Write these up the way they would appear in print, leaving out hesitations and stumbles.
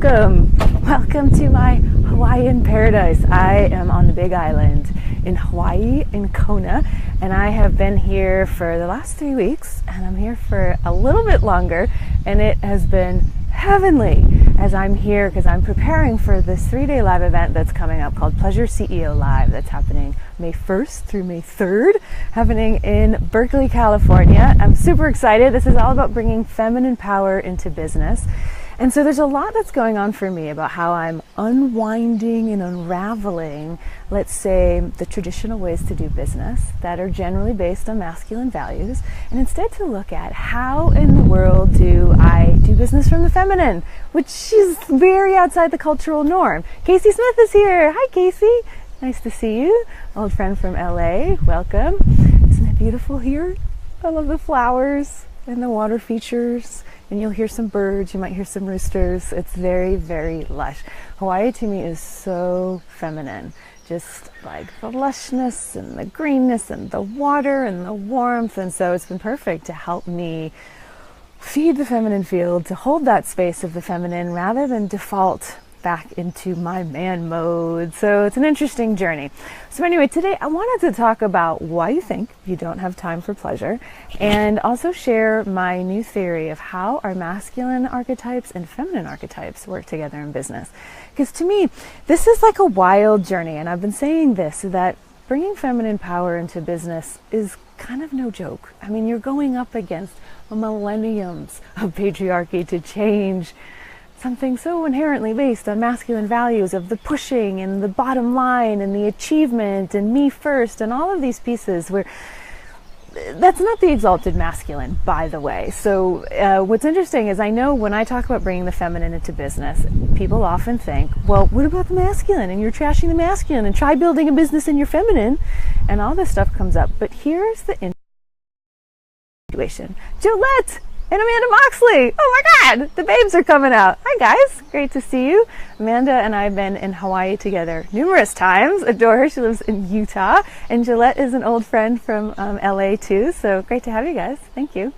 Welcome to my Hawaiian paradise. I am on the Big Island in Hawaii, in Kona, and I have been here for the last 3 weeks, and I'm here for a little bit longer, and it has been heavenly as I'm here because I'm preparing for this 3-day live event that's coming up called Pleasure CEO Live. That's happening May 1st through May 3rd, happening in Berkeley, California. I'm super excited. This is all about bringing feminine power into business. And so there's a lot that's going on for me about how I'm unwinding and unraveling, let's say, the traditional ways to do business that are generally based on masculine values, and instead to look at how in the world do I do business from the feminine, which is very outside the cultural norm. Casey Smith is here. Hi, Casey. Nice to see you. Old friend from LA. Welcome. Isn't it beautiful here? I love the flowers and the water features. And you'll hear some birds, you might hear some roosters. It's very, very lush. Hawaii to me is so feminine. Just like the lushness and the greenness and the water and the warmth. And so it's been perfect to help me feed the feminine field, to hold that space of the feminine rather than default back into my man mode. So it's an interesting journey. So anyway, today I wanted to talk about why you think you don't have time for pleasure, and also share my new theory of how our masculine archetypes and feminine archetypes work together in business. Because to me, this is like a wild journey, and I've been saying this, that bringing feminine power into business is kind of no joke. I mean, you're going up against millenniums of patriarchy to change something so inherently based on masculine values of the pushing and the bottom line and the achievement and me first and all of these pieces where that's not the exalted masculine, by the way. So what's interesting is I know when I talk about bringing the feminine into business, people often think, well, what about the masculine? And you're trashing the masculine, and try building a business in your feminine, and all this stuff comes up. But here's the situation. Gillette and Amanda Moxley. Oh my God, the babes are coming out. Hi guys, great to see you. Amanda and I have been in Hawaii together numerous times. Adore her, she lives in Utah. And Gillette is an old friend from LA too, so great to have you guys, thank you.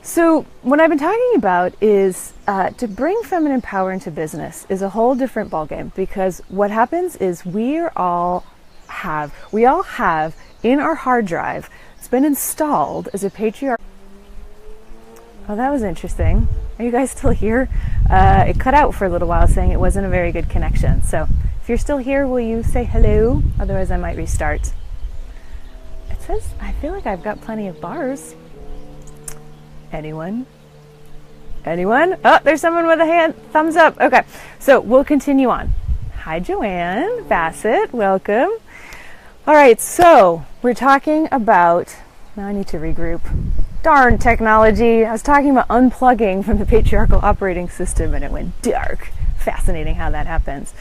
So what I've been talking about is to bring feminine power into business is a whole different ballgame, because what happens is we all have in our hard drive, it's been installed as a patriarchal. Oh, that was interesting. Are you guys still here? It cut out for a little while saying it wasn't a very good connection. So if you're still here, will you say hello? Otherwise I might restart. It says, I feel like I've got plenty of bars. Anyone? Anyone? Oh, there's someone with a hand, thumbs up. Okay, so we'll continue on. Hi, Joanne Bassett, welcome. All right, so we're talking about, now I need to regroup. Darn technology. I was talking about unplugging from the patriarchal operating system and it went dark. Fascinating how that happens.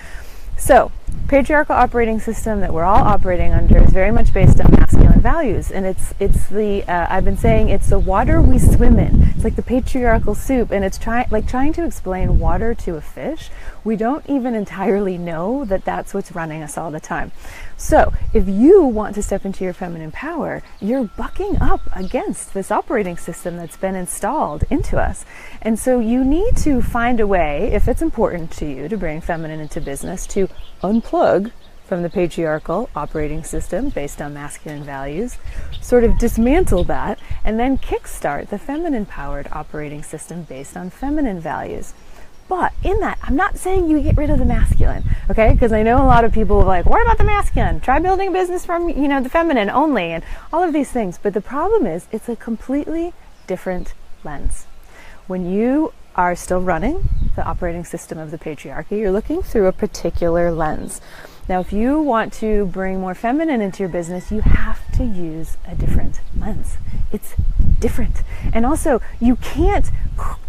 So, patriarchal operating system that we're all operating under is very much based on masculine values, and it's the I've been saying it's the water we swim in. It's like the patriarchal soup, and it's trying to explain water to a fish. We don't even entirely know that that's what's running us all the time. So if you want to step into your feminine power, you're bucking up against this operating system that's been installed into us. And so you need to find a way, if it's important to you to bring feminine into business, to unplug from the patriarchal operating system based on masculine values, sort of dismantle that, and then kickstart the feminine powered operating system based on feminine values. But in that, I'm not saying you get rid of the masculine, okay? Because I know a lot of people are like, what about the masculine? Try building a business from, the feminine only, and all of these things. But the problem is, it's a completely different lens. When you are still running the operating system of the patriarchy, you're looking through a particular lens. Now, if you want to bring more feminine into your business, you have to use a different lens. It's different. And also, you can't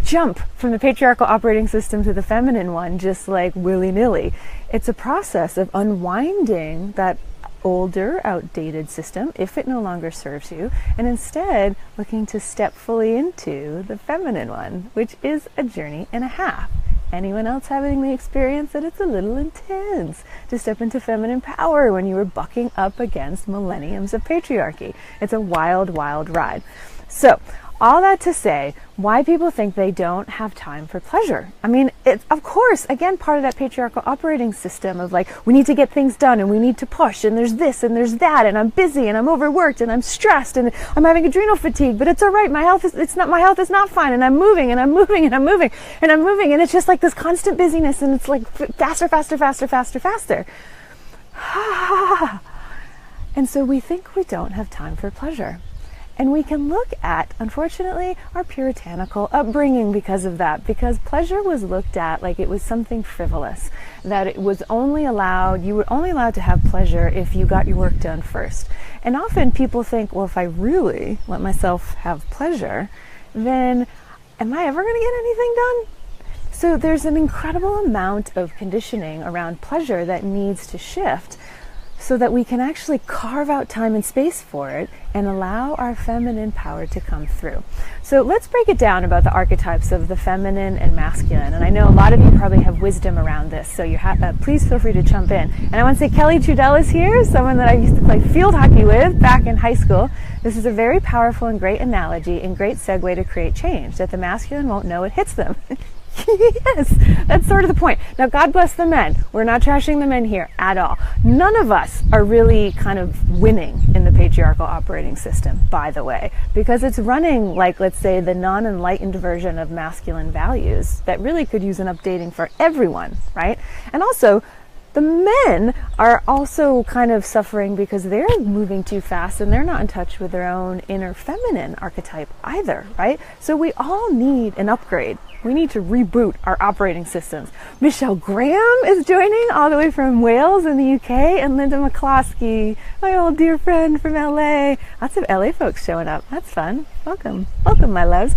jump from the patriarchal operating system to the feminine one just like willy-nilly. It's a process of unwinding that older, outdated system if it no longer serves you, and instead looking to step fully into the feminine one, which is a journey and a half. Anyone else having the experience that it's a little intense to step into feminine power when you were bucking up against millenniums of patriarchy? It's a wild, wild ride. So all that to say, why people think they don't have time for pleasure. I mean, it's, of course, again, part of that patriarchal operating system of like, we need to get things done and we need to push and there's this and there's that and I'm busy and I'm overworked and I'm stressed and I'm having adrenal fatigue, but it's all right. My health is not fine, and I'm moving and I'm moving and I'm moving and I'm moving, and it's just like this constant busyness, and it's like faster, faster, faster, faster, faster. And so we think we don't have time for pleasure. And we can look at, unfortunately, our puritanical upbringing because of that, because pleasure was looked at like it was something frivolous, that it was only allowed, you were only allowed to have pleasure if you got your work done first. And often people think, well, if I really let myself have pleasure, then am I ever going to get anything done? So there's an incredible amount of conditioning around pleasure that needs to shift so that we can actually carve out time and space for it and allow our feminine power to come through. So let's break it down about the archetypes of the feminine and masculine. And I know a lot of you probably have wisdom around this, so you please feel free to jump in. And I want to say Kelly Trudell is here, someone that I used to play field hockey with back in high school. This is a very powerful and great analogy and great segue to create change, that the masculine won't know it hits them. Yes, that's sort of the point. Now, God bless the men. We're not trashing the men here at all. None of us are really kind of winning in the patriarchal operating system, by the way, because it's running like, let's say, the non-enlightened version of masculine values that really could use an updating for everyone, right? And also, the men are also kind of suffering because they're moving too fast and they're not in touch with their own inner feminine archetype either, right? So we all need an upgrade. We need to reboot our operating systems. Michelle Graham is joining all the way from Wales in the UK, and Linda McCloskey, my old dear friend from LA. Lots of LA folks showing up. That's fun. Welcome. Welcome, my loves.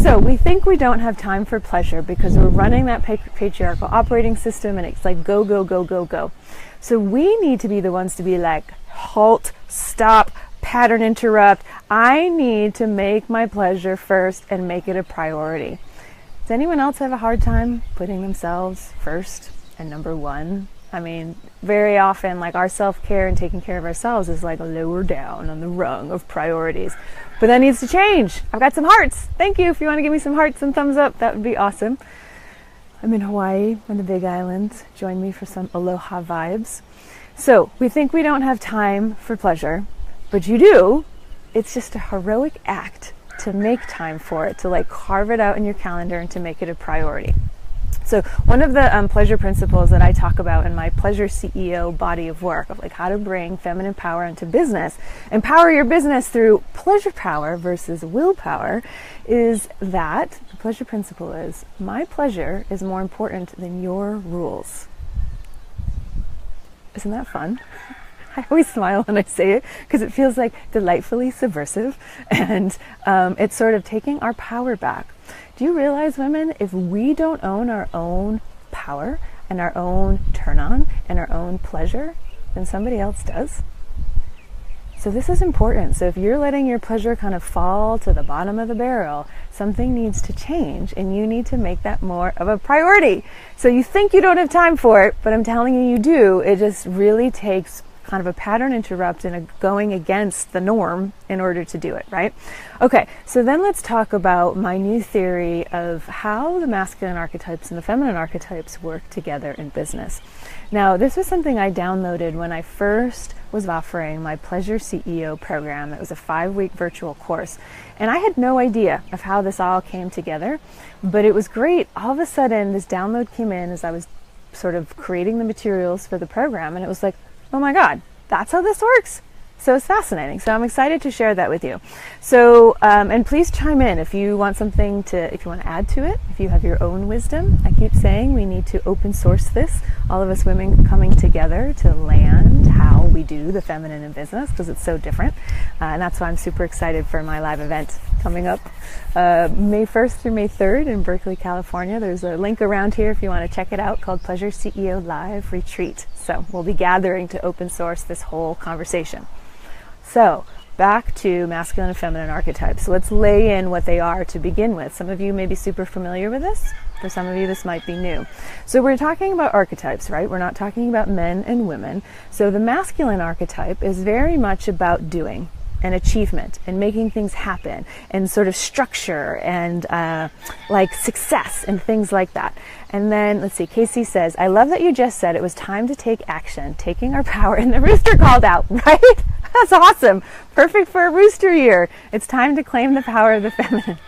So we think we don't have time for pleasure because we're running that patriarchal operating system and it's like go, go, go, go, go. So we need to be the ones to be like, halt, stop, pattern interrupt. I need to make my pleasure first and make it a priority. Does anyone else have a hard time putting themselves first and number one? I mean, very often, like, our self-care and taking care of ourselves is like lower down on the rung of priorities. But that needs to change. I've got some hearts. Thank you. If you want to give me some hearts and thumbs up, that would be awesome. I'm in Hawaii on the Big Island. Join me for some aloha vibes. So we think we don't have time for pleasure, but you do. It's just a heroic act to make time for it, to like carve it out in your calendar and to make it a priority. So one of the pleasure principles that I talk about in my Pleasure CEO body of work, of like how to bring feminine power into business, empower your business through pleasure power versus willpower, is that the pleasure principle is, my pleasure is more important than your rules. Isn't that fun? I always smile when I say it because it feels like delightfully subversive, and it's sort of taking our power back. Do you realize, women, if we don't own our own power and our own turn on and our own pleasure, then somebody else does? So this is important. So if you're letting your pleasure kind of fall to the bottom of the barrel, something needs to change and you need to make that more of a priority. So you think you don't have time for it, but I'm telling you, you do. It just really takes kind of a pattern interrupt and a going against the norm in order to do it, right? Okay, so then let's talk about my new theory of how the masculine archetypes and the feminine archetypes work together in business. Now, this was something I downloaded when I first was offering my Pleasure CEO program. It was a 5-week virtual course, and I had no idea of how this all came together, but it was great. All of a sudden, this download came in as I was sort of creating the materials for the program, and it was like, oh my God, that's how this works. So it's fascinating. So I'm excited to share that with you. So, and please chime in if you want something to, if you want to add to it, if you have your own wisdom. I keep saying we need to open source this, all of us women coming together to land how we do the feminine in business, because it's so different. And that's why I'm super excited for my live event coming up May 1st through May 3rd in Berkeley, California. There's a link around here if you want to check it out, called Pleasure CEO Live Retreat. So we'll be gathering to open source this whole conversation. So back to masculine and feminine archetypes. So let's lay in what they are to begin with. Some of you may be super familiar with this. For some of you, this might be new. So we're talking about archetypes, right? We're not talking about men and women. So the masculine archetype is very much about doing. and achievement and making things happen and sort of structure and like success and things like that. And then, let's see, Casey says, I love that you just said it was time to take action, taking our power, and the rooster called out, right? That's awesome. Perfect for a rooster year. It's time to claim the power of the feminine.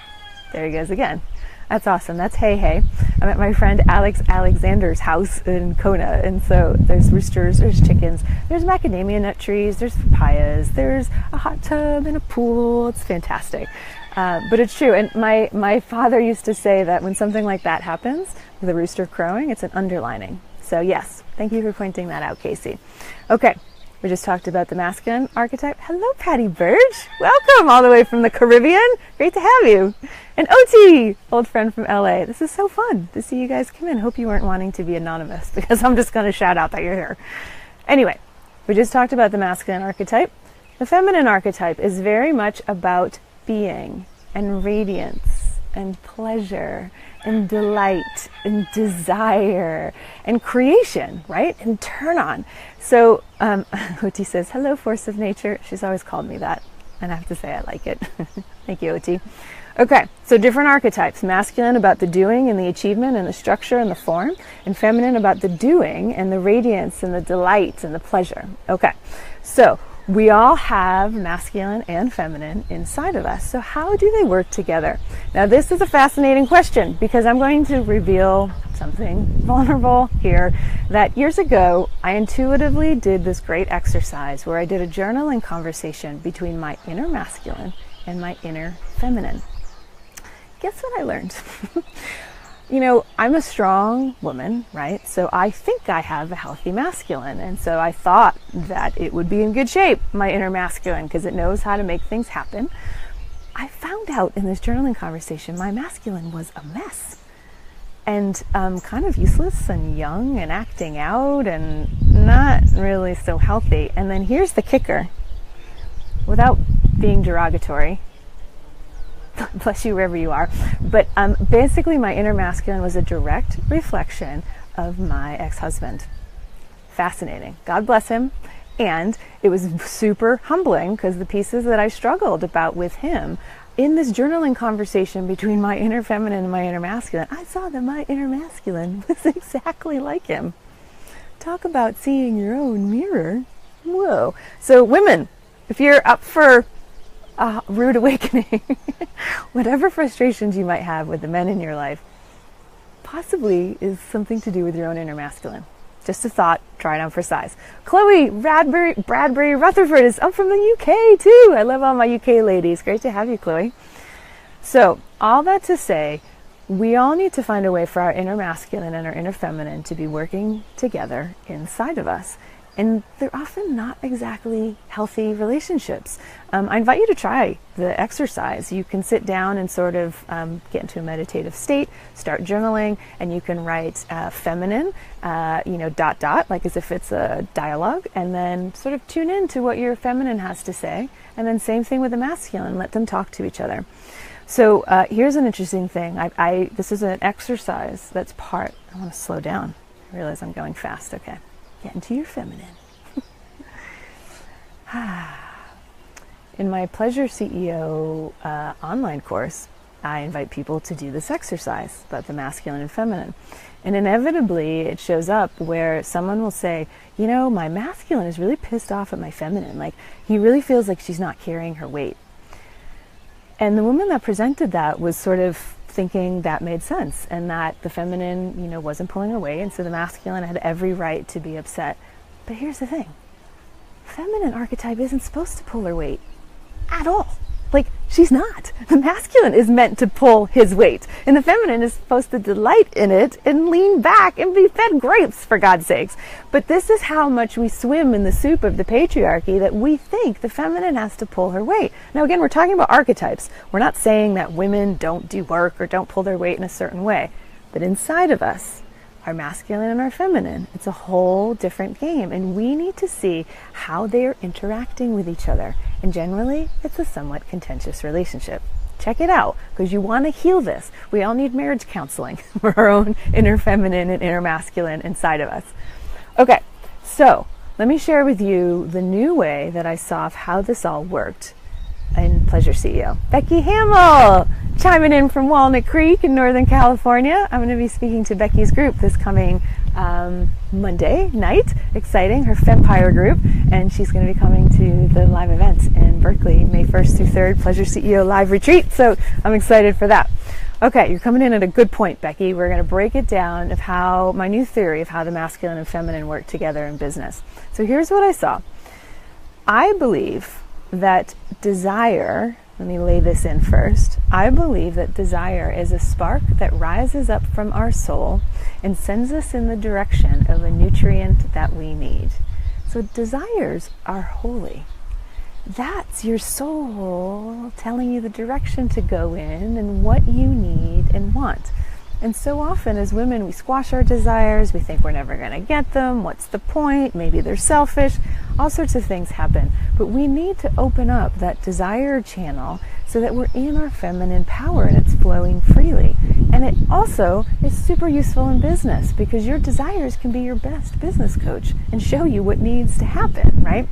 There he goes again. That's awesome. That's Hey Hey. I'm at my friend Alex Alexander's house in Kona, and so there's roosters, there's chickens, there's macadamia nut trees, there's papayas, there's a hot tub and a pool. It's fantastic. But it's true. And my father used to say that when something like that happens, with a rooster crowing, it's an underlining. So yes, thank you for pointing that out, Casey. Okay. We just talked about the masculine archetype. Hello, Patty Burge. Welcome all the way from the Caribbean. Great to have you. And OT, old friend from LA. This is so fun to see you guys come in. Hope you weren't wanting to be anonymous because I'm just going to shout out that you're here. Anyway, we just talked about the masculine archetype. The feminine archetype is very much about being and radiance and pleasure and delight and desire and creation, right? And turn on. So Oti says, hello, force of nature. She's always called me that. And I have to say I like it. Thank you, Oti. Okay, so different archetypes. Masculine about the doing and the achievement and the structure and the form. And feminine about the doing and the radiance and the delight and the pleasure. Okay, so we all have masculine and feminine inside of us. So how do they work together? Now this is a fascinating question because I'm going to reveal something vulnerable here that years ago I intuitively did this great exercise where I did a journaling conversation between my inner masculine and my inner feminine. Guess what I learned? You know, I'm a strong woman, right? So I think I have a healthy masculine. And so I thought that it would be in good shape, my inner masculine, because it knows how to make things happen. I found out in this journaling conversation, my masculine was a mess and kind of useless and young and acting out and not really so healthy. And then here's the kicker. Without being derogatory, bless you wherever you are, but basically my inner masculine was a direct reflection of my ex-husband. Fascinating. God bless him. And it was super humbling because the pieces that I struggled about with him in this journaling conversation between my inner feminine and my inner masculine, I saw that my inner masculine was exactly like him. Talk about seeing your own mirror. Whoa. So women, if you're up for a rude awakening, whatever frustrations you might have with the men in your life, possibly is something to do with your own inner masculine. Just a thought, try it on for size. Chloe Bradbury Rutherford is up from the UK too. I love all my UK ladies. Great to have you, Chloe. So all that to say, we all need to find a way for our inner masculine and our inner feminine to be working together inside of us. And they're often not exactly healthy relationships. I invite you to try the exercise. You can sit down and sort of get into a meditative state, start journaling, and you can write feminine, like as if it's a dialogue, and then sort of tune in to what your feminine has to say. And then same thing with the masculine, let them talk to each other. So here's an interesting thing. This is an exercise that's I want to slow down. I realize I'm going fast. Okay. Get into your feminine. In my Pleasure CEO online course, I invite people to do this exercise about the masculine and feminine. And inevitably, it shows up where someone will say, you know, my masculine is really pissed off at my feminine. Like, he really feels like she's not carrying her weight. And the woman that presented that was sort of thinking that made sense and that the feminine, wasn't pulling her weight, and so the masculine had every right to be upset. But here's the thing. Feminine archetype isn't supposed to pull her weight at all. Like, she's not. The masculine is meant to pull his weight, and the feminine is supposed to delight in it and lean back and be fed grapes, for God's sakes. But this is how much we swim in the soup of the patriarchy, that we think the feminine has to pull her weight. Now, again, we're talking about archetypes. We're not saying that women don't do work or don't pull their weight in a certain way. But inside of us, our masculine and our feminine, it's a whole different game, and we need to see how they are interacting with each other. And generally, it's a somewhat contentious relationship. Check it out, because you want to heal this. We all need marriage counseling for our own inner feminine and inner masculine inside of us. Okay, so let me share with you the new way that I saw of how this all worked and Pleasure CEO. Becky Hamill, chiming in from Walnut Creek in Northern California. I'm going to be speaking to Becky's group this coming Monday night. Exciting, her Fempire group, and she's going to be coming to the live event in Berkeley, May 1st through 3rd, Pleasure CEO Live Retreat. So I'm excited for that. Okay, you're coming in at a good point, Becky. We're going to break it down of how my new theory of how the masculine and feminine work together in business. So here's what I saw. I believe that desire, let me lay this in first. I believe that desire is a spark that rises up from our soul and sends us in the direction of a nutrient that we need. So desires are holy. That's your soul telling you the direction to go in and what you need and want. And so often as women, we squash our desires. We think we're never going to get them. What's the point? Maybe they're selfish. All sorts of things happen. But we need to open up that desire channel so that we're in our feminine power and it's flowing freely. And it also is super useful in business because your desires can be your best business coach and show you what needs to happen, right?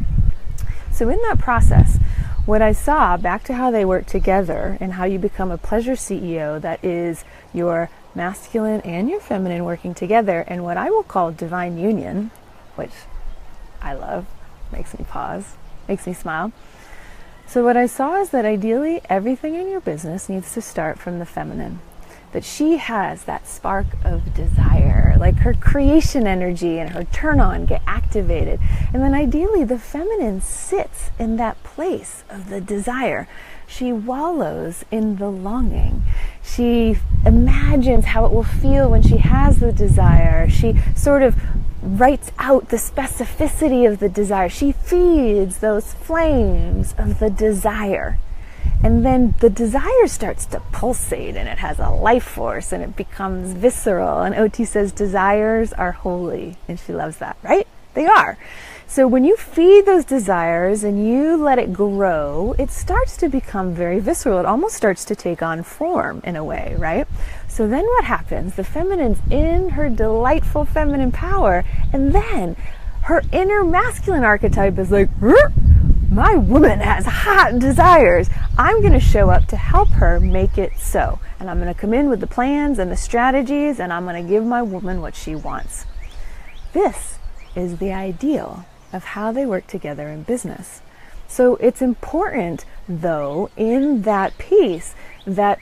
So in that process, what I saw, back to how they work together and how you become a pleasure CEO that is your masculine and your feminine working together, and what I will call divine union, which I love, makes me pause, makes me smile. So what I saw is that ideally everything in your business needs to start from the feminine. That she has that spark of desire, like her creation energy and her turn on get activated. And then ideally the feminine sits in that place of the desire. She wallows in the longing. She imagines how it will feel when she has the desire. She sort of writes out the specificity of the desire. She feeds those flames of the desire. And then the desire starts to pulsate and it has a life force and it becomes visceral. And OT says desires are holy. And she loves that, right? They are. So when you feed those desires and you let it grow, it starts to become very visceral. It almost starts to take on form in a way, right? So then what happens? The feminine's in her delightful feminine power, and then her inner masculine archetype is like, my woman has hot desires. I'm going to show up to help her make it so. And I'm going to come in with the plans and the strategies, and I'm going to give my woman what she wants. This is the ideal of how they work together in business. So it's important, though, in that piece that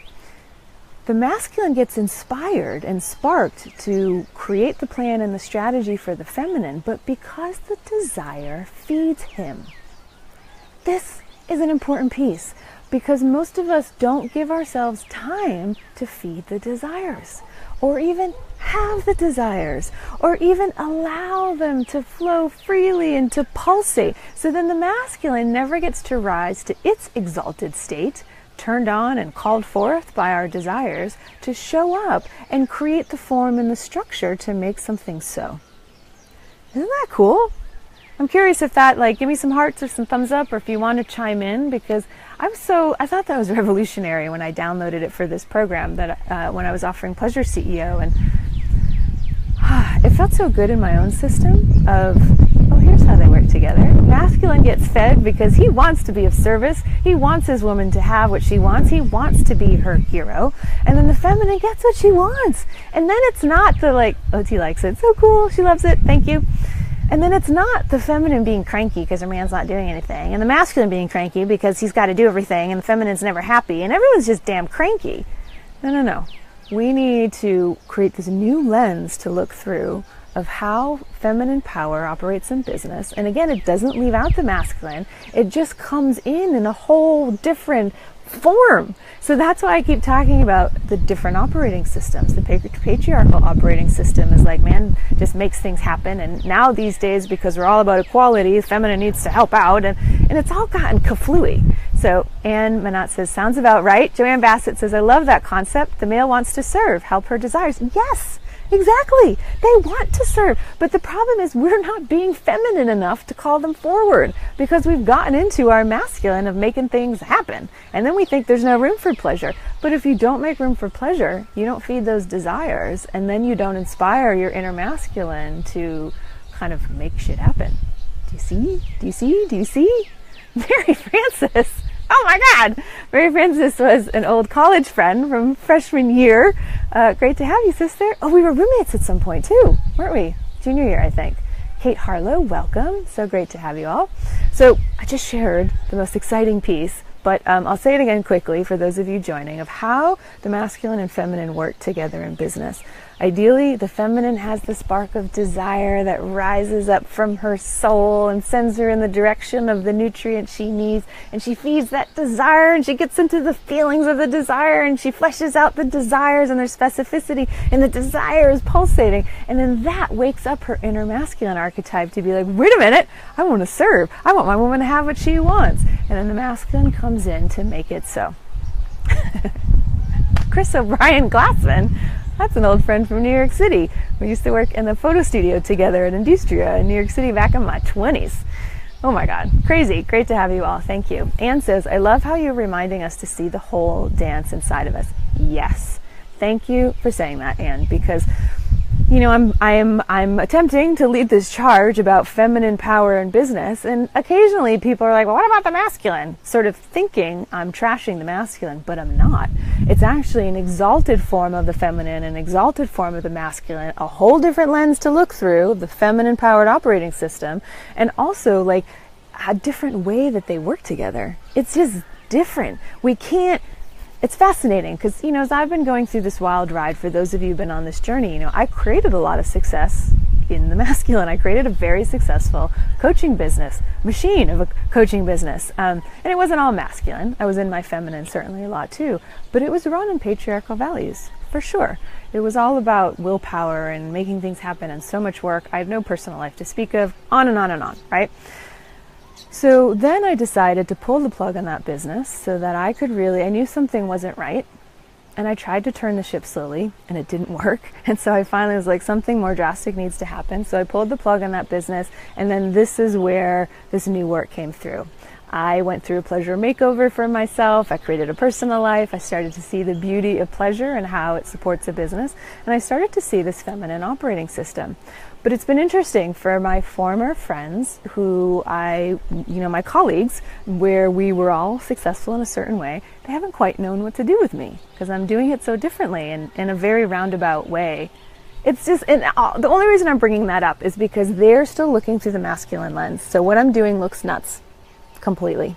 the masculine gets inspired and sparked to create the plan and the strategy for the feminine, but because the desire feeds him. This is an important piece because most of us don't give ourselves time to feed the desires or even have the desires or even allow them to flow freely and to pulsate. So then the masculine never gets to rise to its exalted state, turned on and called forth by our desires to show up and create the form and the structure to make something so. Isn't that cool? I'm curious if that, give me some hearts or some thumbs up, or if you want to chime in, because I thought that was revolutionary when I downloaded it for this program, that when I was offering Pleasure CEO, and it felt so good in my own system of, here's how they work together. Masculine gets fed because he wants to be of service. He wants his woman to have what she wants. He wants to be her hero. And then the feminine gets what she wants. And then it's not the OT likes it. So cool. She loves it. Thank you. And then it's not the feminine being cranky because her man's not doing anything, and the masculine being cranky because he's got to do everything, and the feminine's never happy, and everyone's just damn cranky. No. We need to create this new lens to look through of how feminine power operates in business. And again, it doesn't leave out the masculine. It just comes in a whole different form. So that's why I keep talking about the different operating systems. The patriarchal operating system is man just makes things happen. And now these days, because we're all about equality, feminine needs to help out. And it's all gotten kaflooey. So Anne Manat says, sounds about right. Joanne Bassett says, I love that concept. The male wants to serve, help her desires. Yes, exactly. They want to serve. But the problem is we're not being feminine enough to call them forward because we've gotten into our masculine of making things happen. And then we think there's no room for pleasure. But if you don't make room for pleasure, you don't feed those desires, and then you don't inspire your inner masculine to kind of make shit happen. Do you see? Mary Frances. Oh my God! Mary Frances was an old college friend from freshman year. Great to have you, sister. Oh, we were roommates at some point too, weren't we? Junior year, I think. Kate Harlow, welcome. So great to have you all. So I just shared the most exciting piece, but I'll say it again quickly for those of you joining, of how the masculine and feminine work together in business. Ideally, the feminine has the spark of desire that rises up from her soul and sends her in the direction of the nutrient she needs. And she feeds that desire and she gets into the feelings of the desire and she fleshes out the desires and their specificity, and the desire is pulsating. And then that wakes up her inner masculine archetype to be like, wait a minute, I want to serve. I want my woman to have what she wants. And then the masculine comes in to make it so. Chris O'Brien Glassman, that's an old friend from New York City. We used to work in the photo studio together at Industria in New York City back in my 20s. Oh my God, crazy. Great to have you all. Thank you. Anne says, I love how you're reminding us to see the whole dance inside of us. Yes. Thank you for saying that, Anne, because you know, I'm attempting to lead this charge about feminine power in business, and occasionally people are like, well, what about the masculine? Sort of thinking I'm trashing the masculine, but I'm not. It's actually an exalted form of the feminine, an exalted form of the masculine, a whole different lens to look through, the feminine powered operating system, and also like a different way that they work together. It's just different. We can't. It's fascinating because, you know, as I've been going through this wild ride, for those of you who've been on this journey, you know, I created a lot of success in the masculine. I created a very successful coaching business, machine of a coaching business. And it wasn't all masculine. I was in my feminine certainly a lot too, but it was run on patriarchal values for sure. It was all about willpower and making things happen and so much work. I have no personal life to speak of, on and on and on, right? So then I decided to pull the plug on that business so that I could really, I knew something wasn't right, and I tried to turn the ship slowly and it didn't work. And so I finally was like, something more drastic needs to happen. So I pulled the plug on that business, and then this is where this new work came through. I went through a pleasure makeover for myself. I created a personal life. I started to see the beauty of pleasure and how it supports a business. And I started to see this feminine operating system. But it's been interesting for my former friends who my colleagues, where we were all successful in a certain way, they haven't quite known what to do with me because I'm doing it so differently and in a very roundabout way. It's just, and the only reason I'm bringing that up is because they're still looking through the masculine lens. So what I'm doing looks nuts completely.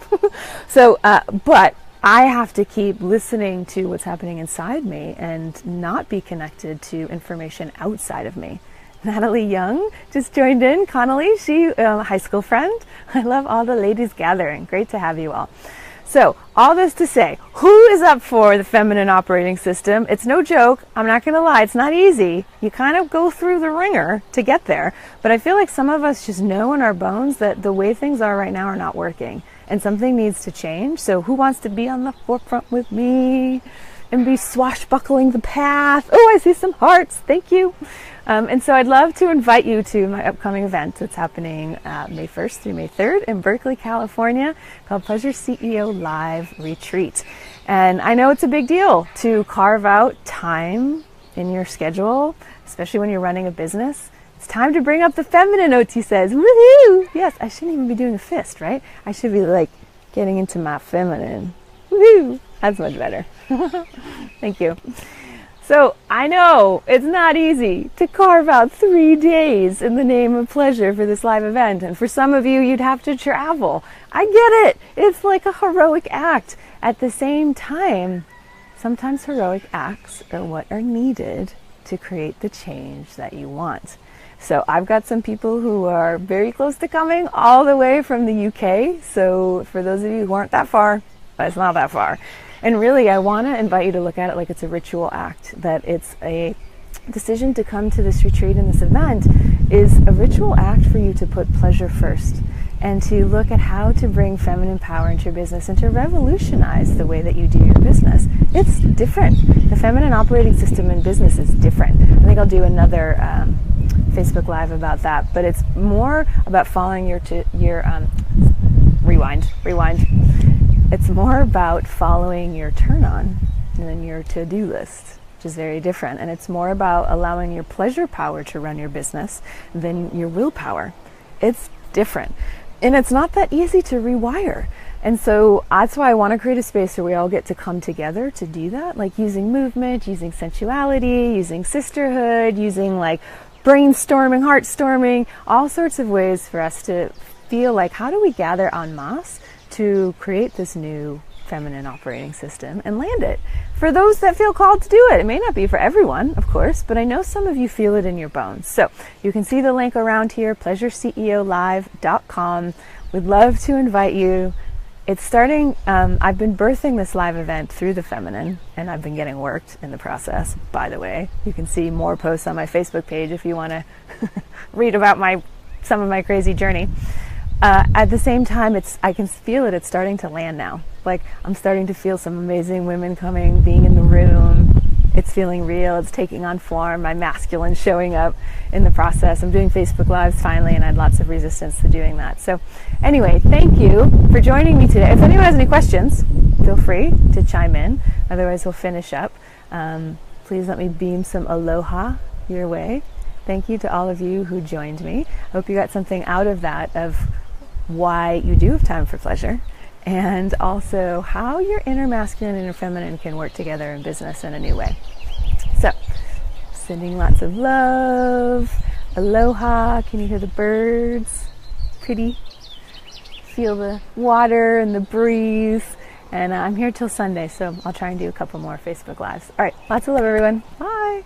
So, but I have to keep listening to what's happening inside me and not be connected to information outside of me. Natalie Young just joined in. Connolly, she high school friend. I love all the ladies gathering. Great to have you all. So all this to say, who is up for the feminine operating system? It's no joke. I'm not going to lie. It's not easy. You kind of go through the ringer to get there. But I feel like some of us just know in our bones that the way things are right now are not working and something needs to change. So who wants to be on the forefront with me and be swashbuckling the path? Oh, I see some hearts. Thank you. And so I'd love to invite you to my upcoming event that's happening May 1st through May 3rd in Berkeley, California, called Pleasure CEO Live Retreat. And I know it's a big deal to carve out time in your schedule, especially when you're running a business. It's time to bring up the feminine, OT says. Woohoo! Yes, I shouldn't even be doing a fist, right? I should be like getting into my feminine. Woohoo! That's much better. Thank you. So I know it's not easy to carve out 3 days in the name of pleasure for this live event. And for some of you, you'd have to travel. I get it. It's like a heroic act. At the same time, sometimes heroic acts are what are needed to create the change that you want. So I've got some people who are very close to coming all the way from the UK. So for those of you who aren't that far, it's not that far. And really, I want to invite you to look at it like it's a ritual act, that it's a decision to come to this retreat and this event is a ritual act for you to put pleasure first and to look at how to bring feminine power into your business and to revolutionize the way that you do your business. It's different. The feminine operating system in business is different. I think I'll do another Facebook Live about that, but it's more about following your rewind. It's more about following your turn on than your to-do list, which is very different. And it's more about allowing your pleasure power to run your business than your willpower. It's different. And it's not that easy to rewire. And so that's why I want to create a space where we all get to come together to do that, like using movement, using sensuality, using sisterhood, using like brainstorming, heartstorming, all sorts of ways for us to feel like, how do we gather en masse to create this new feminine operating system and land it? For those that feel called to do it. It may not be for everyone, of course, but I know some of you feel it in your bones. So you can see the link around here, pleasureCEOlive.com. We'd love to invite you. It's starting, I've been birthing this live event through the feminine, and I've been getting worked in the process, by the way. You can see more posts on my Facebook page if you want to read about some of my crazy journey. At the same time, I can feel it. It's starting to land now. Like, I'm starting to feel some amazing women coming, being in the room. It's feeling real. It's taking on form. My masculine showing up in the process. I'm doing Facebook Lives finally, and I had lots of resistance to doing that. So anyway, thank you for joining me today. If anyone has any questions, feel free to chime in. Otherwise, we'll finish up. Please let me beam some aloha your way. Thank you to all of you who joined me. I hope you got something out of that, of why you do have time for pleasure, and also how your inner masculine and inner feminine can work together in business in a new way. So, sending lots of love, aloha. Can you hear the birds? Pretty. Feel the water and the breeze. And I'm here till Sunday, so I'll try and do a couple more Facebook Lives. All right, lots of love, everyone. Bye.